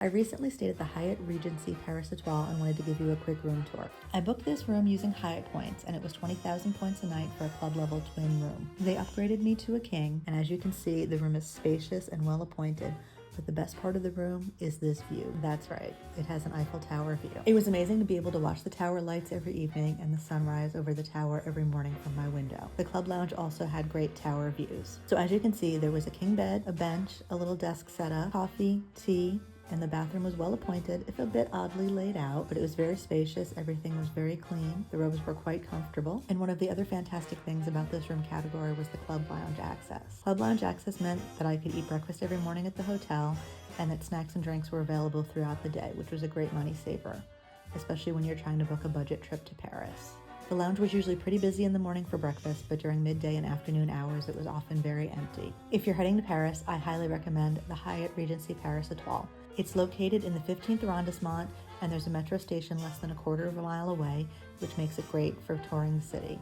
I recently stayed at the Hyatt Regency Paris Étoile and wanted to give you a quick room tour. I booked this room using Hyatt points, and it was 20,000 points a night for a club level twin room. They upgraded me to a king, and as you can see, the room is spacious and well appointed. But the best part of the room is this view. That's right, it has an Eiffel Tower view. It was amazing to be able to watch the tower lights every evening and the sunrise over the tower every morning from my window. The club lounge also had great tower views. So as you can see, there was a king bed, a bench, a little desk set up, coffee, tea, and the bathroom was well appointed, if a bit oddly laid out, but it was very spacious. Everything was very clean. The robes were quite comfortable. And one of the other fantastic things about this room category was the club lounge access. Club lounge access meant that I could eat breakfast every morning at the hotel and that snacks and drinks were available throughout the day, which was a great money saver, especially when you're trying to book a budget trip to Paris. The lounge was usually pretty busy in the morning for breakfast, but during midday and afternoon hours, it was often very empty. If you're heading to Paris, I highly recommend the Hyatt Regency Paris Étoile. It's located in the 15th arrondissement, and there's a metro station less than a quarter of a mile away, which makes it great for touring the city.